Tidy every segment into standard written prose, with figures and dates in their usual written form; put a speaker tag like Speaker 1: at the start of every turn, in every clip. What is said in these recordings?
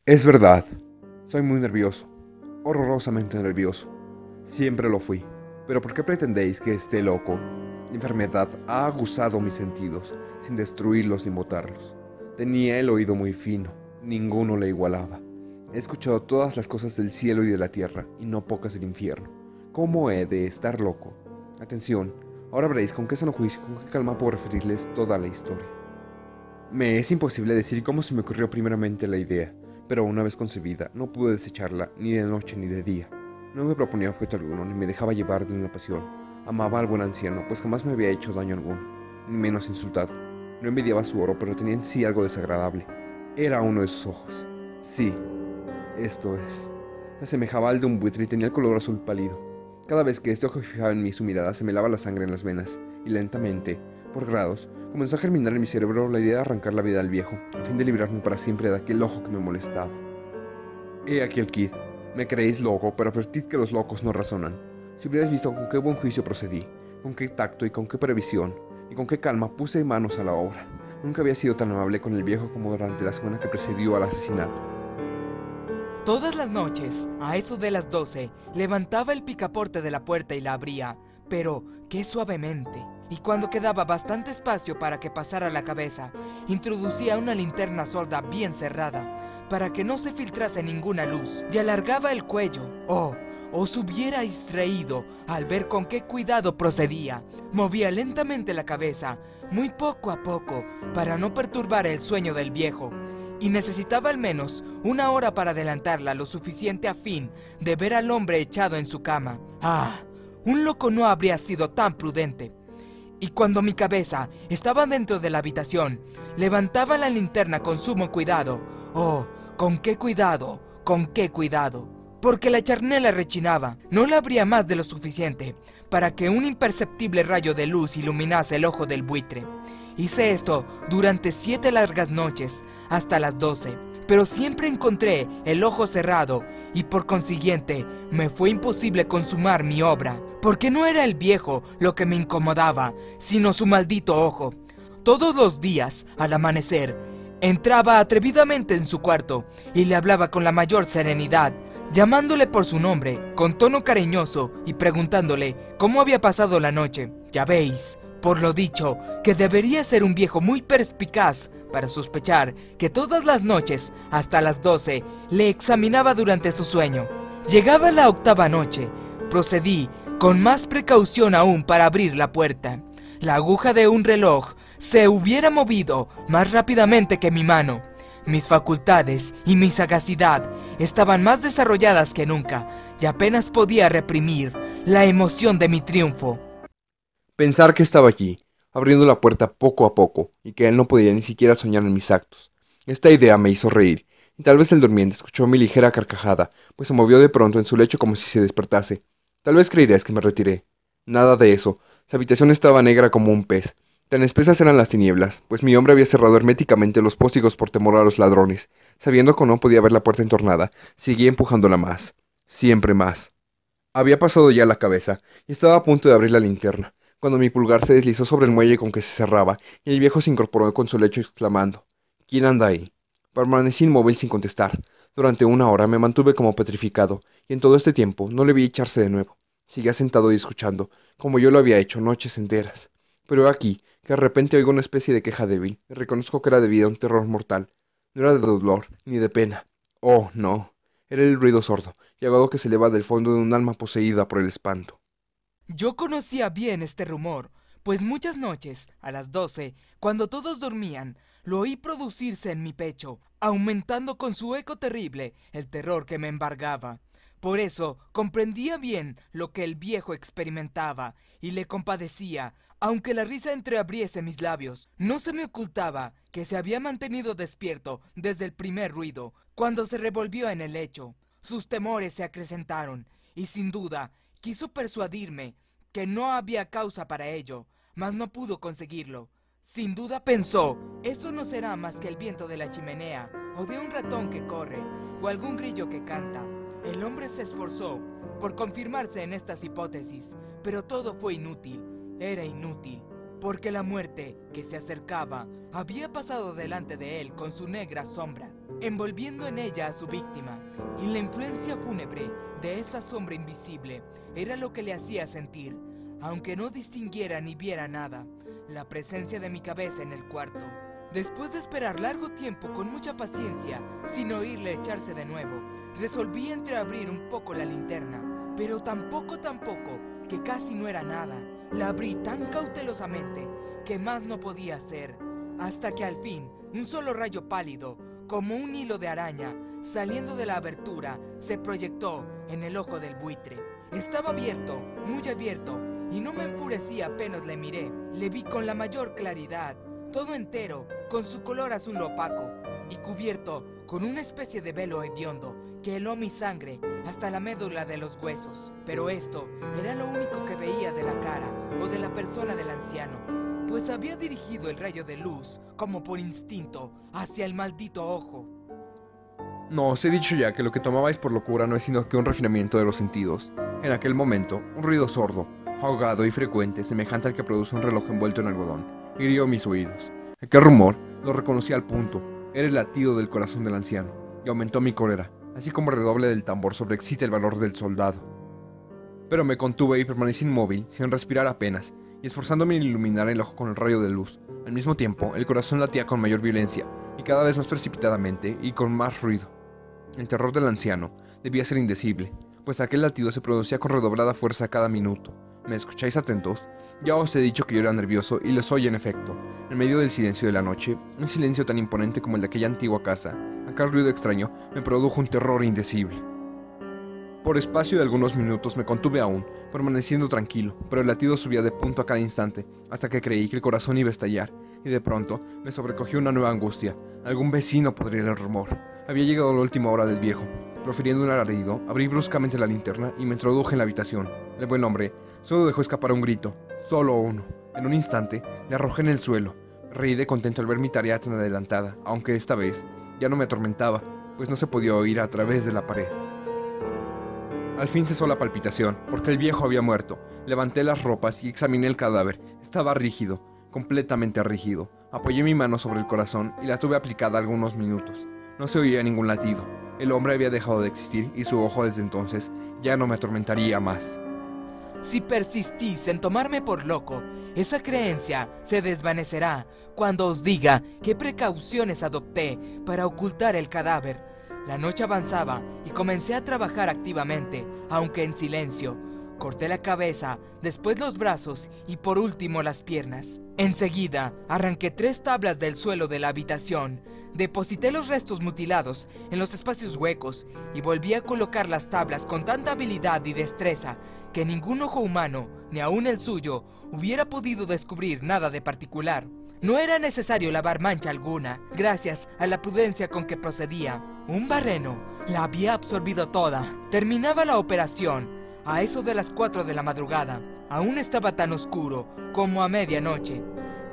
Speaker 1: Es verdad, soy muy nervioso, horrorosamente nervioso. Siempre lo fui. Pero ¿por qué pretendéis que esté loco? La enfermedad ha aguzado mis sentidos, sin destruirlos ni botarlos. Tenía el oído muy fino, ninguno le igualaba. He escuchado todas las cosas del cielo y de la tierra, y no pocas del infierno. ¿Cómo he de estar loco? Atención, ahora veréis con qué sano juicio y con qué calma puedo referirles toda la historia. Me es imposible decir cómo se me ocurrió primeramente la idea, pero una vez concebida, no pude desecharla ni de noche ni de día. No me proponía objeto alguno, ni me dejaba llevar de una pasión. Amaba al buen anciano, pues jamás me había hecho daño alguno, ni menos insultado. No envidiaba su oro, pero tenía en sí algo desagradable. Era uno de sus ojos. Sí, esto es. Se asemejaba al de un buitre y tenía el color azul pálido. Cada vez que este ojo fijaba en mí su mirada, se me helaba la sangre en las venas, y lentamente, por grados, comenzó a germinar en mi cerebro la idea de arrancar la vida al viejo, a fin de librarme para siempre de aquel ojo que me molestaba. He aquí el kid. Me creéis loco, pero advertid que los locos no razonan. Si hubierais visto con qué buen juicio procedí, con qué tacto y con qué previsión, y con qué calma puse manos a la obra. Nunca había sido tan amable con el viejo como durante la semana que precedió al asesinato.
Speaker 2: Todas las noches, a eso de las 12, levantaba el picaporte de la puerta y la abría, pero qué suavemente. Y cuando quedaba bastante espacio para que pasara la cabeza, introducía una linterna solda bien cerrada, para que no se filtrase ninguna luz, y alargaba el cuello. ¡Oh! Os hubierais reído al ver con qué cuidado procedía. Movía lentamente la cabeza, muy poco a poco, para no perturbar el sueño del viejo, y necesitaba al menos una hora para adelantarla lo suficiente a fin de ver al hombre echado en su cama. ¡Ah! Un loco no habría sido tan prudente. Y cuando mi cabeza estaba dentro de la habitación, levantaba la linterna con sumo cuidado. ¡Oh! ¡Con qué cuidado! ¡Con qué cuidado! Porque la charnela rechinaba. No la abría más de lo suficiente para que un imperceptible rayo de luz iluminase el ojo del buitre. Hice esto durante 7 largas noches, hasta las 12, pero siempre encontré el ojo cerrado y por consiguiente me fue imposible consumar mi obra, porque no era el viejo lo que me incomodaba, sino su maldito ojo. Todos los días, al amanecer, entraba atrevidamente en su cuarto y le hablaba con la mayor serenidad, llamándole por su nombre, con tono cariñoso y preguntándole cómo había pasado la noche. Ya veis, por lo dicho, que debería ser un viejo muy perspicaz para sospechar que todas las noches, hasta las 12, le examinaba durante su sueño. Llegaba la 8ª noche, procedí con más precaución aún para abrir la puerta. La aguja de un reloj se hubiera movido más rápidamente que mi mano. Mis facultades y mi sagacidad estaban más desarrolladas que nunca, y apenas podía reprimir la emoción de mi triunfo.
Speaker 1: Pensar que estaba allí, abriendo la puerta poco a poco, y que él no podía ni siquiera soñar en mis actos. Esta idea me hizo reír, y tal vez el durmiente escuchó mi ligera carcajada, pues se movió de pronto en su lecho como si se despertase. Tal vez creerías que me retiré. Nada de eso. Su habitación estaba negra como un pez. Tan espesas eran las tinieblas, pues mi hombre había cerrado herméticamente los póstigos por temor a los ladrones. Sabiendo que no podía ver la puerta entornada, seguía empujándola más. Siempre más. Había pasado ya la cabeza, y estaba a punto de abrir la linterna, cuando mi pulgar se deslizó sobre el muelle con que se cerraba, y el viejo se incorporó con su lecho exclamando: ¿Quién anda ahí? Permanecí inmóvil sin contestar. Durante una hora me mantuve como petrificado, y en todo este tiempo no le vi echarse de nuevo. Seguía sentado y escuchando, como yo lo había hecho noches enteras. Pero he aquí, que de repente oigo una especie de queja débil, y reconozco que era debida a un terror mortal. No era de dolor, ni de pena. Oh, no. Era el ruido sordo y agudo que se eleva del fondo de un alma poseída por el espanto.
Speaker 2: Yo conocía bien este rumor, pues muchas noches, a las 12, cuando todos dormían, lo oí producirse en mi pecho, aumentando con su eco terrible el terror que me embargaba. Por eso comprendía bien lo que el viejo experimentaba y le compadecía, aunque la risa entreabriese mis labios. No se me ocultaba que se había mantenido despierto desde el primer ruido, cuando se revolvió en el lecho. Sus temores se acrecentaron, y sin duda quiso persuadirme que no había causa para ello, mas no pudo conseguirlo. Sin duda pensó, eso no será más que el viento de la chimenea, o de un ratón que corre, o algún grillo que canta. El hombre se esforzó por confirmarse en estas hipótesis, pero todo fue inútil, era inútil. porque la muerte, que se acercaba, había pasado delante de él con su negra sombra, envolviendo en ella a su víctima, y la influencia fúnebre de esa sombra invisible era lo que le hacía sentir, aunque no distinguiera ni viera nada, la presencia de mi cabeza en el cuarto. Después de esperar largo tiempo con mucha paciencia, sin oírle echarse de nuevo, resolví entreabrir un poco la linterna, pero tampoco, que casi no era nada. La abrí tan cautelosamente que más no podía hacer, hasta que al fin, un solo rayo pálido, como un hilo de araña, saliendo de la abertura, se proyectó en el ojo del buitre. Estaba abierto, muy abierto, y no me enfurecí apenas le miré. Le vi con la mayor claridad, todo entero, con su color azul opaco, y cubierto con una especie de velo hediondo que heló mi sangre hasta la médula de los huesos. Pero esto era lo único que veía de la cara o de la persona del anciano, pues había dirigido el rayo de luz, como por instinto, hacia el maldito ojo.
Speaker 1: No, os he dicho ya que lo que tomabais por locura no es sino que un refinamiento de los sentidos. En aquel momento, un ruido sordo, ahogado y frecuente, semejante al que produce un reloj envuelto en algodón, hirió mis oídos. Aquel rumor lo reconocí al punto. Era el latido del corazón del anciano, y aumentó mi cólera, así como el redoble del tambor sobreexcita el valor del soldado. Pero me contuve y permanecí inmóvil, sin respirar apenas, y esforzándome en iluminar el ojo con el rayo de luz. Al mismo tiempo, el corazón latía con mayor violencia, y cada vez más precipitadamente y con más ruido. El terror del anciano debía ser indecible, pues aquel latido se producía con redoblada fuerza cada minuto. ¿Me escucháis atentos? Ya os he dicho que yo era nervioso y lo soy en efecto. En medio del silencio de la noche, un silencio tan imponente como el de aquella antigua casa, aquel ruido extraño me produjo un terror indecible. Por espacio de algunos minutos me contuve aún, permaneciendo tranquilo, pero el latido subía de punto a cada instante, hasta que creí que el corazón iba a estallar, y de pronto me sobrecogió una nueva angustia. Algún vecino podría oír el rumor. Había llegado la última hora del viejo. Profiriendo un alarido, abrí bruscamente la linterna y me introduje en la habitación. El buen hombre solo dejó escapar un grito, solo uno. En un instante, le arrojé en el suelo. Reí de contento al ver mi tarea tan adelantada, aunque esta vez ya no me atormentaba, pues no se podía oír a través de la pared. Al fin cesó la palpitación, porque el viejo había muerto. Levanté las ropas y examiné el cadáver. Estaba rígido, completamente rígido. Apoyé mi mano sobre el corazón y la tuve aplicada algunos minutos. No se oía ningún latido. El hombre había dejado de existir y su ojo desde entonces ya no me atormentaría más.
Speaker 2: Si persistís en tomarme por loco, esa creencia se desvanecerá cuando os diga qué precauciones adopté para ocultar el cadáver. La noche avanzaba y comencé a trabajar activamente, aunque en silencio. Corté la cabeza, después los brazos y por último las piernas. Enseguida arranqué 3 tablas del suelo de la habitación, deposité los restos mutilados en los espacios huecos y volví a colocar las tablas con tanta habilidad y destreza que ningún ojo humano, ni aun el suyo, hubiera podido descubrir nada de particular. No era necesario lavar mancha alguna, gracias a la prudencia con que procedía. Un barreno la había absorbido toda. Terminaba la operación a eso de las 4 de la madrugada. Aún estaba tan oscuro como a medianoche.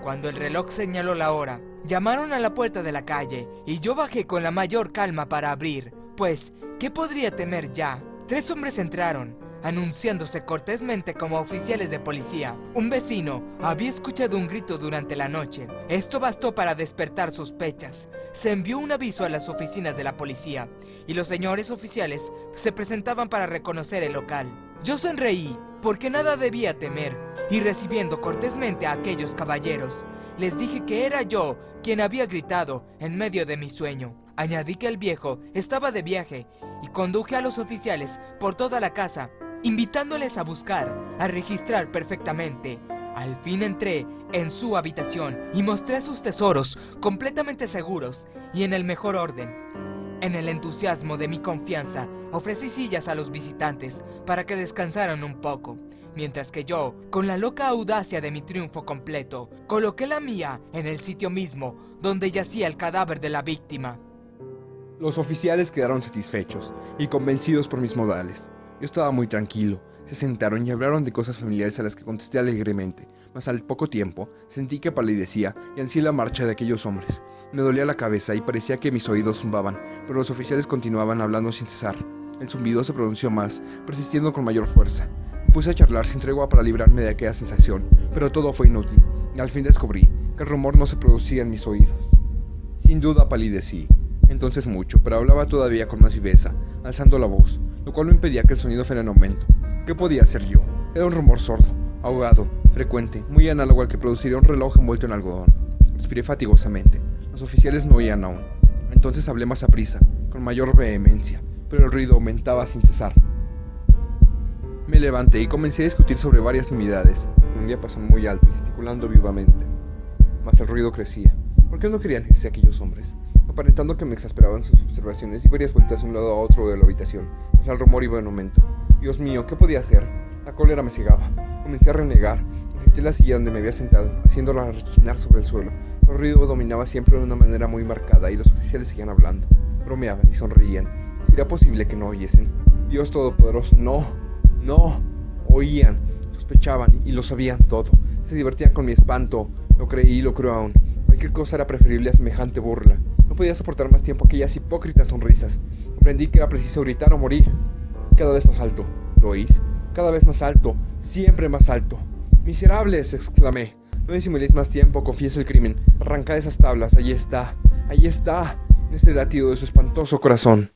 Speaker 2: Cuando el reloj señaló la hora, llamaron a la puerta de la calle y yo bajé con la mayor calma para abrir, pues, ¿qué podría temer ya? 3 hombres entraron, anunciándose cortésmente como oficiales de policía. Un vecino había escuchado un grito durante la noche. Esto bastó para despertar sospechas. Se envió un aviso a las oficinas de la policía y los señores oficiales se presentaban para reconocer el local. Yo sonreí porque nada debía temer y recibiendo cortésmente a aquellos caballeros, les dije que era yo quien había gritado en medio de mi sueño. Añadí que el viejo estaba de viaje y conduje a los oficiales por toda la casa, invitándoles a buscar, a registrar perfectamente. Al fin entré en su habitación y mostré sus tesoros completamente seguros y en el mejor orden. En el entusiasmo de mi confianza, ofrecí sillas a los visitantes para que descansaran un poco, mientras que yo, con la loca audacia de mi triunfo completo, coloqué la mía en el sitio mismo donde yacía el cadáver de la víctima.
Speaker 1: Los oficiales quedaron satisfechos y convencidos por mis modales. Yo estaba muy tranquilo. Se sentaron y hablaron de cosas familiares a las que contesté alegremente, mas al poco tiempo sentí que palidecía y ansié la marcha de aquellos hombres. Me dolía la cabeza y parecía que mis oídos zumbaban, pero los oficiales continuaban hablando sin cesar. El zumbido se pronunció más, persistiendo con mayor fuerza. Me puse a charlar sin tregua para librarme de aquella sensación, pero todo fue inútil. Al fin descubrí que el rumor no se producía en mis oídos. Sin duda palidecí, entonces mucho, pero hablaba todavía con más viveza, alzando la voz, lo cual no impedía que el sonido fuera en aumento. ¿Qué podía hacer yo? Era un rumor sordo, ahogado, frecuente, muy análogo al que produciría un reloj envuelto en algodón. Respiré fatigosamente. Los oficiales no oían aún. Entonces hablé más aprisa, con mayor vehemencia, pero el ruido aumentaba sin cesar. Me levanté y comencé a discutir sobre varias nimiedades. Un diapasón muy alto, gesticulando vivamente. Mas el ruido crecía. ¿Por qué no querían irse aquellos hombres? Aparentando que me exasperaban sus observaciones, di varias vueltas de un lado a otro de la habitación, mas el rumor iba en aumento. Dios mío, ¿qué podía hacer? La cólera me cegaba. Comencé a renegar. Agité la silla donde me había sentado, haciéndola rechinar sobre el suelo. El ruido dominaba siempre de una manera muy marcada y los oficiales seguían hablando. Bromeaban y sonreían. ¿Sería posible que no oyesen? Dios Todopoderoso, no, no. Oían, sospechaban y lo sabían todo. Se divertían con mi espanto. Lo creí y lo creo aún. Cualquier cosa era preferible a semejante burla. No podía soportar más tiempo aquellas hipócritas sonrisas. Comprendí que era preciso gritar o morir. Cada vez más alto. ¿Lo oís? Cada vez más alto. Siempre más alto. ¡Miserables!, exclamé. No disimuléis más tiempo, confieso el crimen. Arrancad esas tablas. Allí está. Allí está. Ese latido de su espantoso corazón.